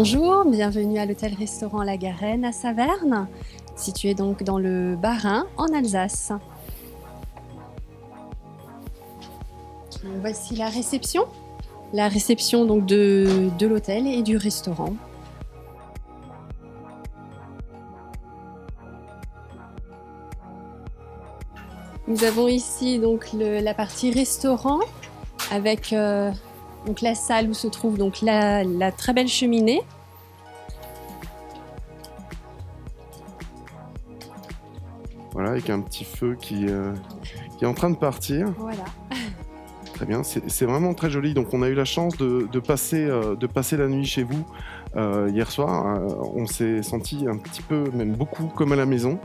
Bonjour, bienvenue à l'hôtel-restaurant La Garenne à Saverne, situé donc dans le Bas-Rhin en Alsace. Voici la réception donc de l'hôtel et du restaurant. Nous avons ici donc la partie restaurant avec donc la salle où se trouve donc la très belle cheminée. Voilà, avec un petit feu qui est en train de partir. Voilà. Très bien, c'est vraiment très joli. Donc on a eu la chance de passer la nuit chez vous hier soir. On s'est senti un petit peu, même beaucoup, comme à la maison.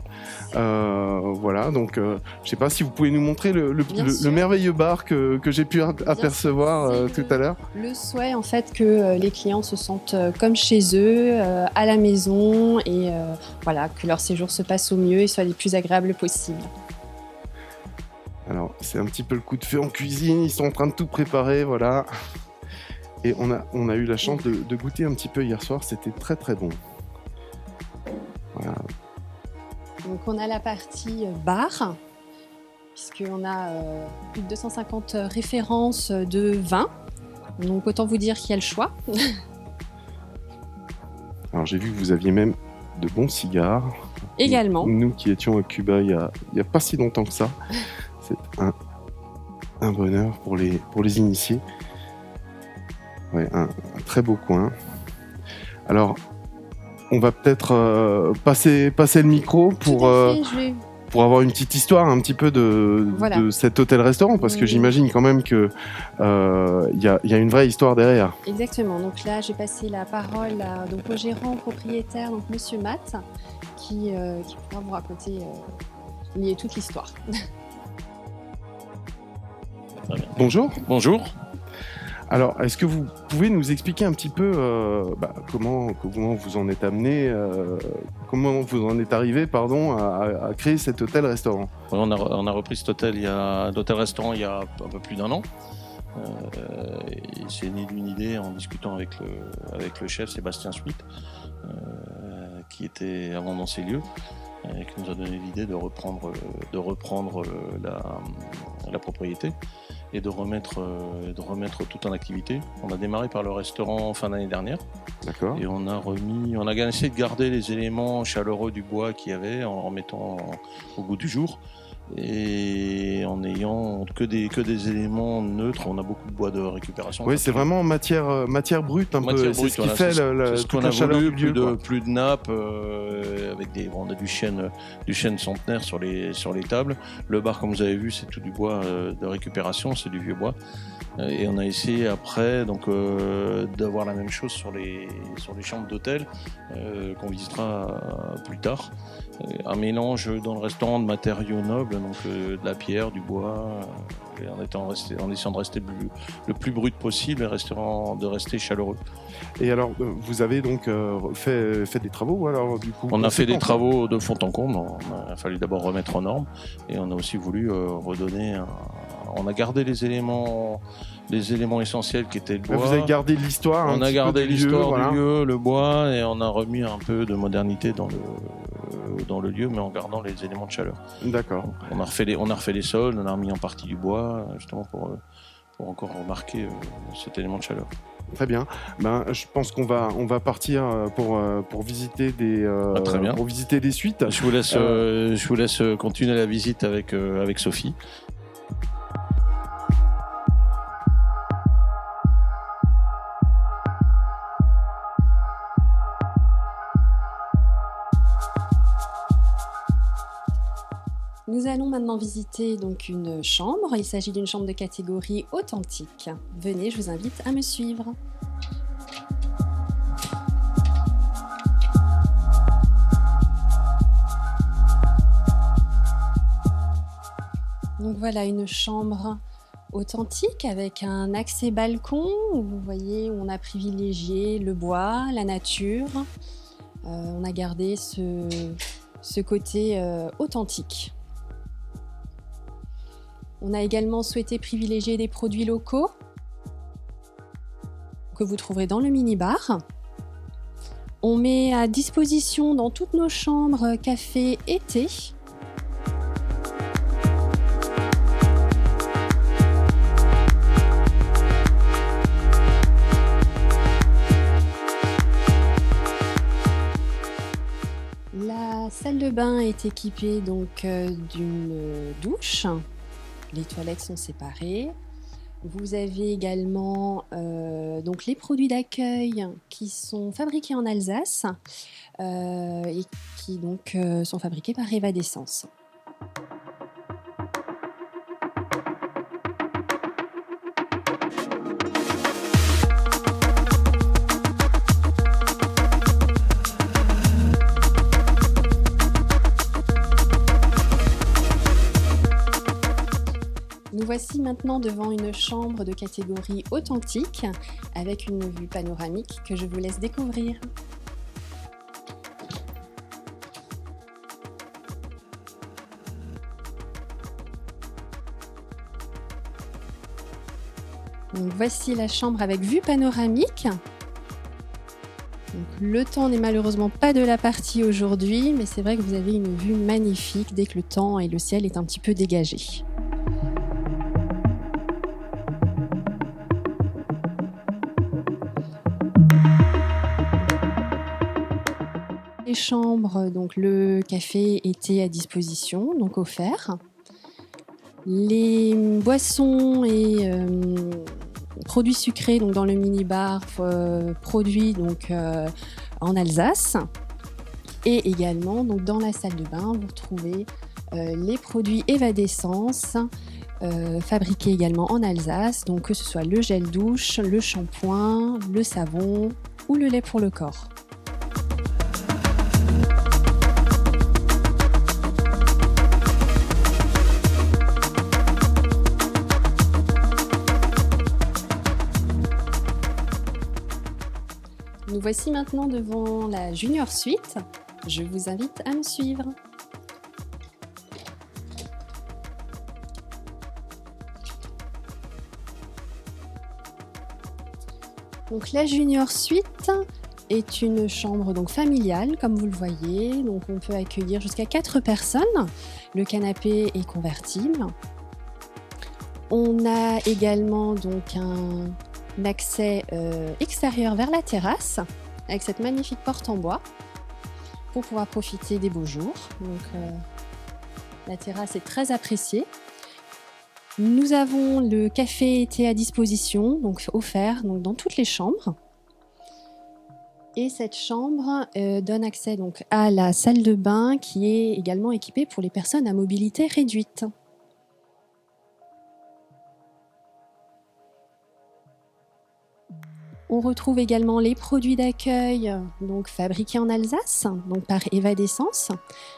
Voilà, donc je ne sais pas si vous pouvez nous montrer le merveilleux bar que j'ai pu apercevoir tout à l'heure. Le souhait en fait que les clients se sentent comme chez eux, à la maison et voilà, que leur séjour se passe au mieux et soit le plus agréable possible. Alors, c'est un petit peu le coup de feu en cuisine, ils sont en train de tout préparer, voilà. Et on a eu la chance de goûter un petit peu hier soir, c'était très très bon. Voilà. Donc on a la partie bar, puisqu'on a plus de 250 références de vin. Donc autant vous dire qu'il y a le choix. Alors j'ai vu que vous aviez même de bons cigares. Également. Nous qui étions à Cuba il y a pas si longtemps que ça. C'est un bonheur pour les initiés. Ouais, un très beau coin. Alors, on va peut-être passer le micro pour avoir une petite histoire un petit peu de cet hôtel-restaurant, parce que j'imagine quand même qu'il y a une vraie histoire derrière. Exactement. Donc là, j'ai passé la parole au gérant propriétaire, donc Monsieur Matt, qui pourra vous raconter toute l'histoire. Bonjour. Bonjour. Alors, est-ce que vous pouvez nous expliquer un petit peu comment vous en êtes amené, comment vous en êtes arrivé, à créer cet hôtel-restaurant ? On a repris cet hôtel, l'hôtel-restaurant, il y a un peu plus d'un an. Et c'est né d'une idée en discutant avec le chef Sébastien Suite, qui était avant dans ces lieux, et qui nous a donné l'idée de reprendre la propriété et de remettre tout en activité. On a démarré par le restaurant fin d'année dernière. D'accord. Et on a essayé de garder les éléments chaleureux du bois qu'il y avait en mettant au goût du jour. Et en ayant que des éléments neutres, on a beaucoup de bois de récupération. Oui, c'est vraiment matière brute un peu. C'est ce qui fait ce qu'on a voulu, plus de nappes, on a du chêne centenaire sur les tables. Le bar, comme vous avez vu, c'est tout du bois de récupération, c'est du vieux bois. Et on a essayé après d'avoir la même chose sur les chambres d'hôtel qu'on visitera plus tard. Un mélange dans le restaurant de matériaux nobles, donc de la pierre, du bois, en essayant de rester le plus brut possible et de rester chaleureux. Et alors, vous avez donc fait des travaux alors, du coup, on a fait des travaux de fond en comble. Il a fallu d'abord remettre en norme et on a aussi voulu redonner on a gardé les éléments essentiels qui étaient le bois. Vous avez gardé l'histoire. On a gardé l'histoire du lieu, le bois, et on a remis un peu de modernité dans le lieu, mais en gardant les éléments de chaleur. D'accord. On a refait les sols, on a remis en partie du bois, justement pour encore remarquer cet élément de chaleur. Très bien. Je pense qu'on va partir pour visiter pour visiter des suites. Je vous laisse continuer la visite avec Sophie. Nous allons maintenant visiter donc une chambre. Il s'agit d'une chambre de catégorie authentique. Venez, je vous invite à me suivre. Donc voilà une chambre authentique avec un accès balcon où vous voyez où on a privilégié le bois, la nature. On a gardé ce côté authentique. On a également souhaité privilégier des produits locaux que vous trouverez dans le mini-bar. On met à disposition dans toutes nos chambres café et thé. La salle de bain est équipée donc d'une douche. Les toilettes sont séparées. Vous avez également donc les produits d'accueil qui sont fabriqués en Alsace et qui donc sont fabriqués par Eva d'Essence. Nous voici maintenant devant une chambre de catégorie authentique avec une vue panoramique que je vous laisse découvrir. Donc voici la chambre avec vue panoramique. Donc, le temps n'est malheureusement pas de la partie aujourd'hui, mais c'est vrai que vous avez une vue magnifique dès que le temps et le ciel est un petit peu dégagé. Les chambres, donc le café était à disposition, donc offert. Les boissons et produits sucrés donc dans le mini-bar produits donc en Alsace. Et également donc dans la salle de bain, vous retrouvez les produits Eva d'Essence fabriqués également en Alsace, donc que ce soit le gel douche, le shampoing, le savon ou le lait pour le corps. Nous voici maintenant devant la Junior Suite. Je vous invite à me suivre. Donc la Junior Suite est une chambre donc familiale, comme vous le voyez. Donc on peut accueillir jusqu'à 4 personnes. Le canapé est convertible. On a également donc un accès extérieur vers la terrasse avec cette magnifique porte en bois pour pouvoir profiter des beaux jours. Donc, la terrasse est très appréciée. Nous avons le café thé à disposition, donc offert donc, dans toutes les chambres. Et cette chambre donne accès donc, à la salle de bain qui est également équipée pour les personnes à mobilité réduite. On retrouve également les produits d'accueil donc fabriqués en Alsace, donc par Eva d'Essence,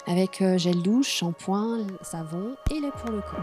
avec gel douche, shampoing, savon et lait pour le corps.